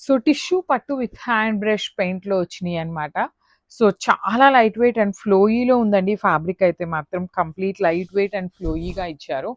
So tissue పట్టు with hand brush పెయింట్‌లో వచ్చినియన్నమాట. So చాలా light weight and ఫ్లోయీలో ఉందండి ఫ్యాబ్రిక్ అయితే మాత్రం కంప్లీట్ లైట్ వెయిట్ అండ్ ఫ్లోయీగా ఇచ్చారు.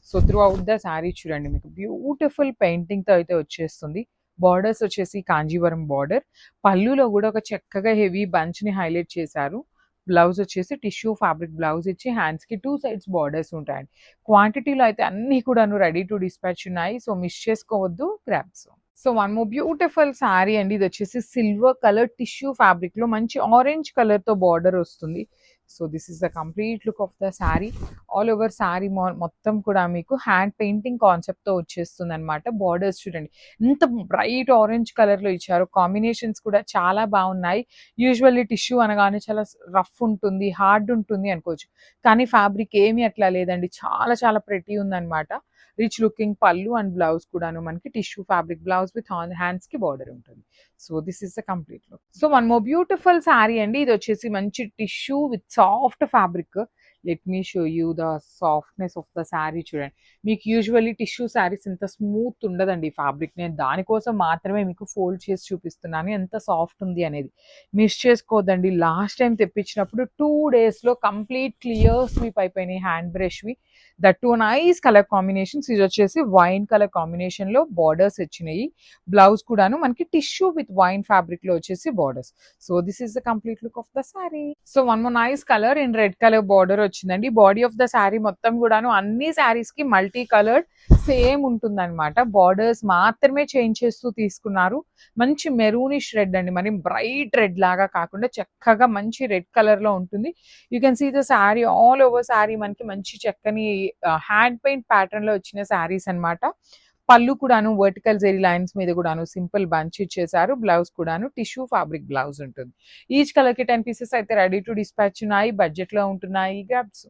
So through out the sari చూడండి మీకు బ్యూటిఫుల్ పెయింటింగ్‌తో అయితే వచ్చేస్తుంది. బోర్డర్స్ వచ్చేసి కాంజీవరం బోర్డర్. పళ్ళులో గూడా ఒక చక్కగా హెవీ బంచ్‌ని హైలైట్ చేశారు. బ్లౌజ్ వచ్చేసి టిష్యూ ఫ్యాబ్రిక్ బ్లౌజ్ ఇచ్చి హ్యాండ్స్‌కి 2 సైడ్స్ బోర్డర్స్ ఉంటాయండి. క్వాంటిటీలో అయితే అన్నీ కూడాను రెడీ టు డిస్పాచ్ ఉన్నాయి. సో మిస్ చేసుకోవద్దు grabs. So one more beautiful sari అండి. ఇదొచ్చేసి సిల్వర్ కలర్ టిష్యూ ఫ్యాబ్రిక్‌లో మంచి ఆరెంజ్ కలర్‌తో బార్డర్ వస్తుంది. So this is the complete look of the sari. All over sari మొత్తం కూడా మీకు హ్యాండ్ పెయింటింగ్ కాన్సెప్ట్‌తో వచ్చేస్తుందనమాట. బార్డర్స్ చూడండి ఎంత బ్రైట్ ఆరెంజ్ కలర్‌లో ఇచ్చారో. కాంబినేషన్స్ కూడా చాలా బాగున్నాయి. యూజువల్లీ టిష్యూ అనగానే చాలా రఫ్ ఉంటుంది, హార్డ్ ఉంటుంది అనుకోవచ్చు. కానీ ఫ్యాబ్రిక్ ఏమీ అట్లా లేదండి. చాలా చాలా ప్రెటీ ఉందనమాట. రిచ్ లుకింగ్ పళ్ళు అండ్ బ్లౌజ్ కూడాను మనకి టిష్యూ ఫ్యాబ్రిక్ బ్లౌజ్ విత్ హ్యాండ్స్‌కి బార్డర్ ఉంటుంది. So this is the complete look. So one more beautiful sari అండి. ఇది వచ్చేసి మంచి tissue with soft fabric. Let me show you the softness of the sari చూడండి. మీకు యూజువల్లీ టిష్యూ శారీస్ ఇంత స్మూత్ ఉండదండి ఫ్యాబ్రిక్. నేను దానికోసం మాత్రమే మీకు ఫోల్డ్ చేసి చూపిస్తున్నాను ఎంత సాఫ్ట్ ఉంది అనేది. మిస్ చేసుకోవద్దండి. లాస్ట్ టైం తెప్పించినప్పుడు 2 డేస్‌లో కంప్లీట్ క్లియర్ స్వీప్ అయిపోయినాయి హ్యాండ్ బ్రష్‌వి. That two nice colour combinations. ఇది వచ్చేసి వైన్ కలర్ కాంబినేషన్‌లో బార్డర్స్ వచ్చినాయి. బ్లౌజ్ కూడాను మనకి టిష్యూ విత్ వైన్ ఫ్యాబ్రిక్‌లో వచ్చేసి borders. So this is the complete look of the sari. So one more nice colour in red colour border వచ్చిందండి. బాడీ ఆఫ్ ద శారీ మొత్తం కూడాను అన్ని శారీస్‌కి మల్టీ కలర్డ్ సేమ్ ఉంటుందన్నమాట. బార్డర్స్ మాత్రమే చేంజ్ చేస్తూ తీసుకున్నారు. మంచి మెరూనిష్ రెడ్ అండి. మరి బ్రైట్ రెడ్ లాగా కాకుండా చక్కగా మంచి రెడ్ కలర్‌లో ఉంటుంది. You can see the sari all over sari మనకి మంచి చక్కని హ్యాండ్ పెయింట్ ప్యాటర్న్‌లో వచ్చిన శారీస్ అన్నమాట. పళ్ళు కూడాను వర్టికల్ జెరీ లైన్స్ మీద కూడాను సింపుల్ బంచ్ ఇచ్చేసారు. బ్లౌజ్ కూడాను టిష్యూ ఫ్యాబ్రిక్ బ్లౌజ్ ఉంటుంది. ఈచ్ కలర్‌కి 10 పీసెస్ అయితే రెడీ టు డిస్పాచ్ ఉన్నాయి. బడ్జెట్‌లో ఉంటున్నాయి. గ్రాబ్స్.